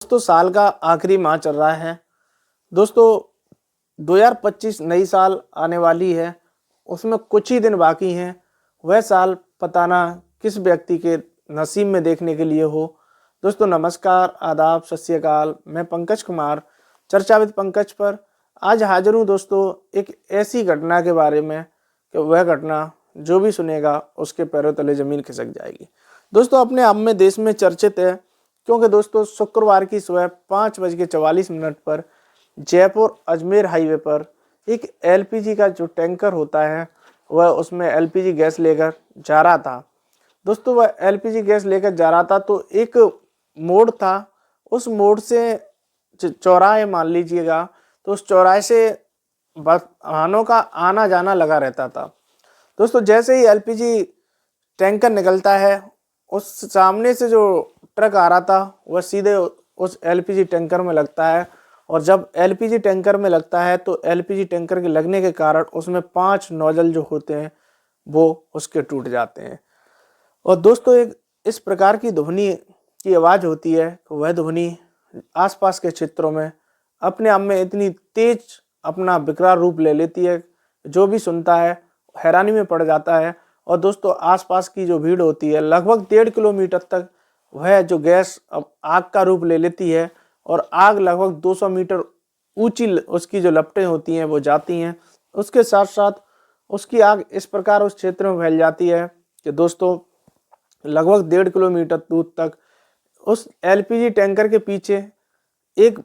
दोस्तों साल का आखिरी माह चल रहा है। दोस्तों 2025 नई साल आने वाली है, उसमें कुछ ही दिन बाकी हैं। वह साल पता ना किस व्यक्ति के नसीब में देखने के लिए हो। दोस्तों नमस्कार, आदाब, सत श्री अकाल। मैं पंकज कुमार, चर्चा विद पंकज पर आज हाजिर हूँ दोस्तों एक ऐसी घटना के बारे में कि वह घटना जो भी सुनेगा उसके पैरों तले जमीन खिसक जाएगी। दोस्तों अपने आप में देश में चर्चित है, क्योंकि दोस्तों शुक्रवार की सुबह 5:44 पर जयपुर अजमेर हाईवे पर एक एलपीजी का जो टैंकर होता है वह उसमें एलपीजी गैस लेकर जा रहा था। दोस्तों वह एलपीजी गैस लेकर जा रहा था तो एक मोड़ था, उस मोड़ से चौराहे मान लीजिएगा, तो उस चौराहे से वाहनों का आना जाना लगा रहता था। दोस्तों जैसे ही एलपीजी टैंकर निकलता है, उस सामने से जो ट्रक आ रहा था वह सीधे उस एलपीजी टैंकर में लगता है। और जब एलपीजी टैंकर में लगता है तो एलपीजी टैंकर के लगने के कारण उसमें 5 नोजल जो होते हैं वो उसके टूट जाते हैं। और दोस्तों एक इस प्रकार की ध्वनि की आवाज़ होती है, वह ध्वनि आसपास के क्षेत्रों में अपने आप में इतनी तेज अपना विकराल रूप ले लेती है, जो भी सुनता है हैरानी में पड़ जाता है। और दोस्तों आसपास की जो भीड़ होती है लगभग 1.5 किलोमीटर तक वह जो गैस अब आग का रूप ले लेती है और आग लगभग 200 मीटर ऊंची उसकी जो लपटें होती हैं वो जाती हैं। उसके साथ साथ उसकी आग इस प्रकार उस क्षेत्र में फैल जाती है कि दोस्तों लगभग 1.5 किलोमीटर दूर तक उस एलपीजी टैंकर के पीछे एक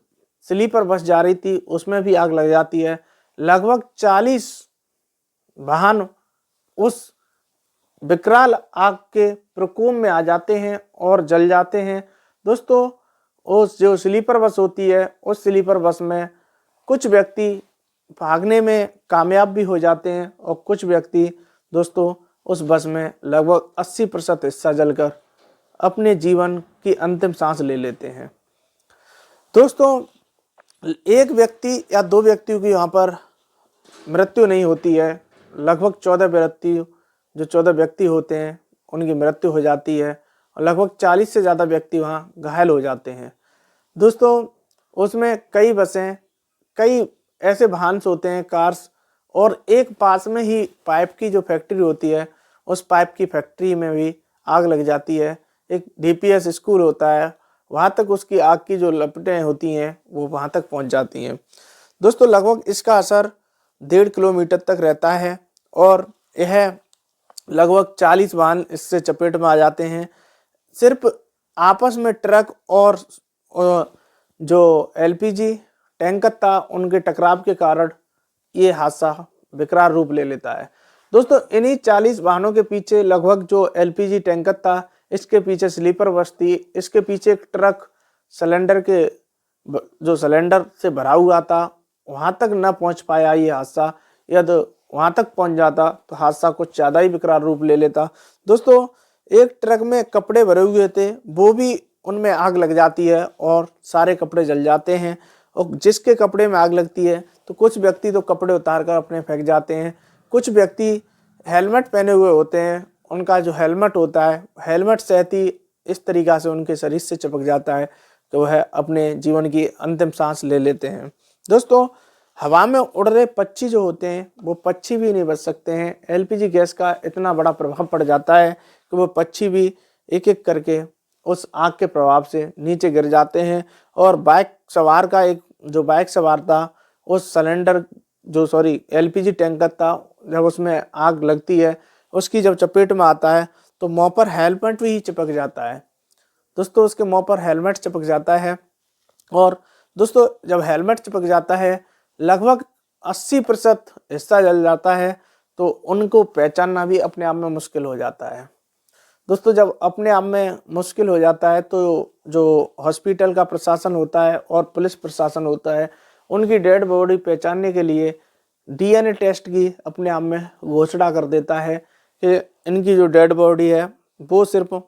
स्लीपर बस जा रही थी, उसमें भी आग लग जाती है। लगभग 40 वाहन उस विकराल आग के प्रकोप में आ जाते हैं और जल जाते हैं। दोस्तों उस जो स्लीपर बस होती है उस स्लीपर बस में कुछ व्यक्ति भागने में कामयाब भी हो जाते हैं और कुछ व्यक्ति दोस्तों उस बस में लगभग 80% हिस्सा जलकर अपने जीवन की अंतिम सांस ले लेते हैं। दोस्तों एक व्यक्ति या 2 व्यक्तियों की यहाँ पर मृत्यु नहीं होती है, लगभग 14 व्यक्ति होते हैं उनकी मृत्यु हो जाती है और लगभग 40 से ज़्यादा व्यक्ति वहाँ घायल हो जाते हैं। दोस्तों उसमें कई बसें, कई ऐसे वाहन होते हैं, कार्स, और एक पास में ही पाइप की जो फैक्ट्री होती है उस पाइप की फैक्ट्री में भी आग लग जाती है। एक डीपीएस स्कूल होता है, वहाँ तक उसकी आग की जो लपटें होती हैं वो वहाँ तक पहुँच जाती हैं। दोस्तों लगभग इसका असर 1.5 किलोमीटर तक रहता है और यह लगभग 40 वाहन इससे चपेट में आ जाते हैं। सिर्फ आपस में ट्रक और जो एलपीजी टैंकर था उनके टकराव के कारण ये हादसा विकराल रूप ले लेता है। दोस्तों इन्हीं 40 वाहनों के पीछे लगभग जो एलपीजी टैंकर था, इसके पीछे स्लीपर बस थी, इसके पीछे एक ट्रक सिलेंडर के जो सिलेंडर से भरा हुआ था, वहाँ तक न पहुँच पाया ये हादसा। यदि वहाँ तक पहुँच जाता तो हादसा कुछ ज़्यादा ही विकराल रूप ले लेता। दोस्तों एक ट्रक में कपड़े भरे हुए थे, वो भी उनमें आग लग जाती है और सारे कपड़े जल जाते हैं। और जिसके कपड़े में आग लगती है तो कुछ व्यक्ति तो कपड़े उतार कर अपने फेंक जाते हैं, कुछ व्यक्ति हेलमेट पहने हुए होते हैं, उनका जो हेलमेट होता है हेलमेट सहती इस तरीक़ा से उनके शरीर से चिपक जाता है तो वह अपने जीवन की अंतिम सांस ले लेते हैं। दोस्तों हवा में उड़ रहे पक्षी जो होते हैं वो पक्षी भी नहीं बच सकते हैं। एलपीजी गैस का इतना बड़ा प्रभाव पड़ जाता है कि वो पक्षी भी एक एक करके उस आग के प्रभाव से नीचे गिर जाते हैं। और बाइक सवार था उस एलपीजी टैंकर था, जब उसमें आग लगती है उसकी जब चपेट में आता है तो मुँह पर हेलमेट भी चिपक जाता है। दोस्तों उसके मुँह पर हेलमेट चिपक जाता है और दोस्तों जब हेलमेट चिपक जाता है लगभग 80% हिस्सा जल जाता है तो उनको पहचानना भी अपने आप में मुश्किल हो जाता है। दोस्तों जब अपने आप में मुश्किल हो जाता है तो जो हॉस्पिटल का प्रशासन होता है और पुलिस प्रशासन होता है उनकी डेड बॉडी पहचानने के लिए डीएनए टेस्ट की अपने आप में घोषणा कर देता है कि इनकी जो डेड बॉडी है वो सिर्फ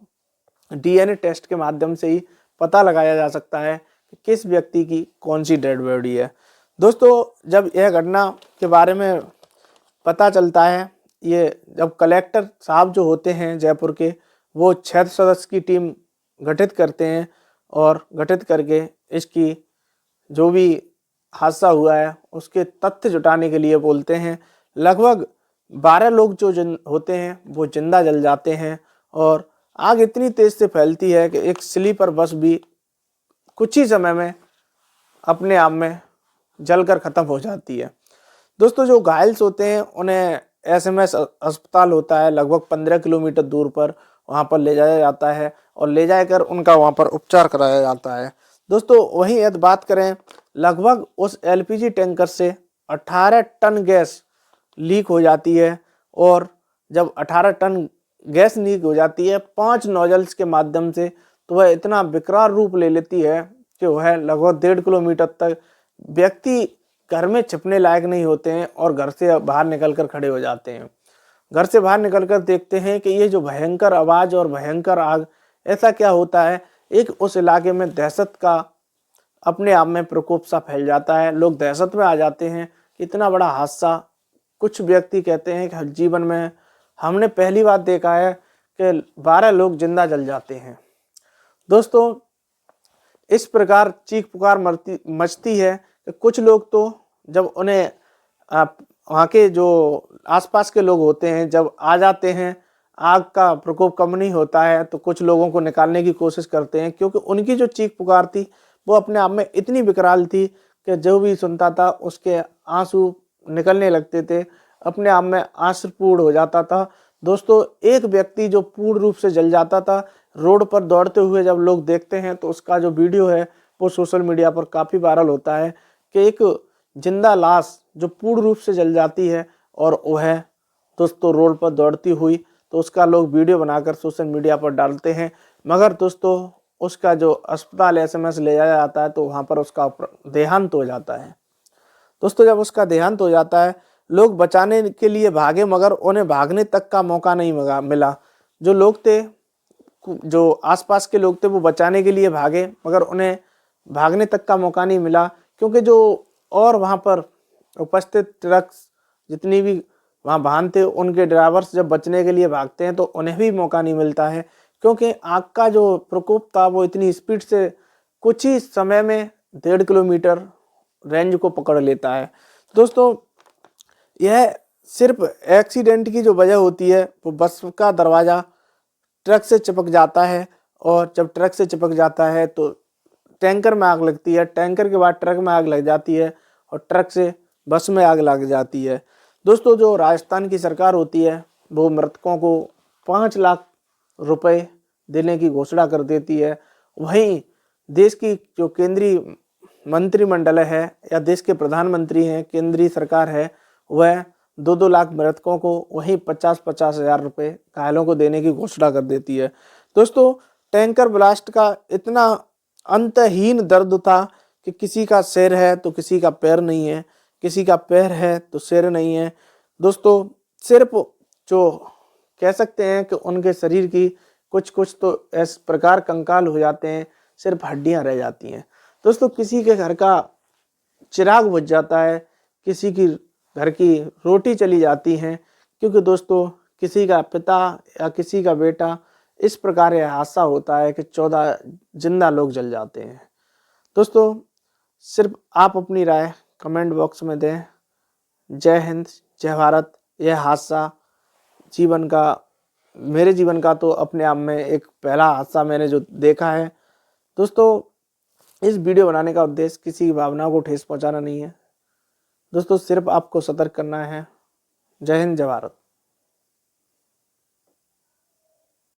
डीएनए टेस्ट के माध्यम से ही पता लगाया जा सकता है कि किस व्यक्ति की कौन सी डेड बॉडी है। दोस्तों जब यह घटना के बारे में पता चलता है, ये जब कलेक्टर साहब जो होते हैं जयपुर के वो 6 सदस्य की टीम गठित करते हैं और गठित करके इसकी जो भी हादसा हुआ है उसके तथ्य जुटाने के लिए बोलते हैं। लगभग 12 लोग जो होते हैं वो जिंदा जल जाते हैं और आग इतनी तेज से फैलती है कि एक स्लीपर बस भी कुछ ही समय में अपने आप में जलकर खत्म हो जाती है। दोस्तों, जो घायल होते हैं उन्हें एसएमएस अस्पताल होता है लगभग 15 किलोमीटर दूर पर, वहां पर ले जाया जाता है और ले जाकर उनका वहां पर उपचार कराया जाता है। दोस्तों, वहीं यदि बात करें, लगभग उस एलपीजी टैंकर से 18 टन गैस लीक हो जाती है और जब 18 टन गैस लीक हो जाती है 5 नोजल्स के माध्यम से, तो वह इतना विकराल रूप ले लेती है कि वह लगभग 1.5 किलोमीटर तक व्यक्ति घर में छिपने लायक नहीं होते हैं और घर से बाहर निकलकर खड़े हो जाते हैं। घर से बाहर निकलकर देखते हैं कि ये जो भयंकर आवाज और भयंकर आग, ऐसा क्या होता है। एक उस इलाके में दहशत का अपने आप में प्रकोप सा फैल जाता है। लोग दहशत में आ जाते हैं कि इतना बड़ा हादसा, कुछ व्यक्ति कहते हैं कि जीवन में हमने पहली बार देखा है कि 12 लोग जिंदा जल जाते हैं। दोस्तों, इस प्रकार चीख पुकार मचती है कि कुछ लोग तो जब उन्हें वहाँ के जो आसपास के लोग होते हैं जब आ जाते हैं, आग का प्रकोप कम नहीं होता है, तो कुछ लोगों को निकालने की कोशिश करते हैं, क्योंकि उनकी जो चीख पुकार थी वो अपने आप में इतनी विकराल थी कि जो भी सुनता था उसके आंसू निकलने लगते थे, अपने आप में आश्रुपूर्ण हो जाता था। दोस्तों, एक व्यक्ति जो पूर्ण रूप से जल जाता था, रोड पर दौड़ते हुए जब लोग देखते हैं तो उसका जो वीडियो है वो सोशल मीडिया पर काफ़ी वायरल होता है कि एक जिंदा लाश जो पूर्ण रूप से जल जाती है और वह दोस्तों रोड पर दौड़ती हुई, तो उसका लोग वीडियो बनाकर सोशल मीडिया पर डालते हैं। मगर दोस्तों, उसका जो अस्पताल एसएमएस ले जाया जाता है तो वहाँ पर उसका देहांत हो जाता है। दोस्तों, जब उसका देहांत हो जाता है, लोग बचाने के लिए भागे मगर उन्हें भागने तक का मौका नहीं मिला। जो लोग थे, जो आसपास के लोग थे, वो बचाने के लिए भागे मगर उन्हें भागने तक का मौका नहीं मिला, क्योंकि जो और वहाँ पर उपस्थित ट्रक्स जितनी भी वहाँ वाहन थे उनके ड्राइवर्स जब बचने के लिए भागते हैं तो उन्हें भी मौका नहीं मिलता है, क्योंकि आग का जो प्रकोप था वो इतनी स्पीड से कुछ ही समय में 1.5 किलोमीटर रेंज को पकड़ लेता है। दोस्तों, यह सिर्फ एक्सीडेंट की जो वजह होती है वो बस का दरवाज़ा ट्रक से चिपक जाता है और जब ट्रक से चिपक जाता है तो टैंकर में आग लगती है, टैंकर के बाद ट्रक में आग लग जाती है और ट्रक से बस में आग लग जाती है। दोस्तों, जो राजस्थान की सरकार होती है वो मृतकों को 5 लाख रुपए देने की घोषणा कर देती है। वहीं देश की जो केंद्रीय मंत्रिमंडल है या देश के प्रधानमंत्री हैं, केंद्रीय सरकार है, वह 2-2 लाख मृतकों को वहीं 50-50 हज़ार रुपये घायलों को देने की घोषणा कर देती है। दोस्तों, टैंकर ब्लास्ट का इतना अंतहीन दर्द था कि किसी का सिर है तो किसी का पैर नहीं है, किसी का पैर है तो सिर नहीं है। दोस्तों, सिर्फ जो कह सकते हैं कि उनके शरीर की कुछ तो इस प्रकार कंकाल हो जाते हैं, सिर्फ हड्डियां रह जाती हैं। दोस्तों, किसी के घर का चिराग बुझ जाता है, किसी की घर की रोटी चली जाती है, क्योंकि दोस्तों किसी का पिता या किसी का बेटा, इस प्रकार यह हादसा होता है कि 14 जिंदा लोग जल जाते हैं। दोस्तों, सिर्फ आप अपनी राय कमेंट बॉक्स में दें। जय हिंद, जय भारत। यह हादसा जीवन का, मेरे जीवन का तो अपने आप में एक पहला हादसा मैंने जो देखा है। दोस्तों, इस वीडियो बनाने का उद्देश्य किसी की भावना को ठेस पहुंचाना नहीं है। दोस्तों, सिर्फ आपको सतर्क करना है। जय हिंद, जय भारत।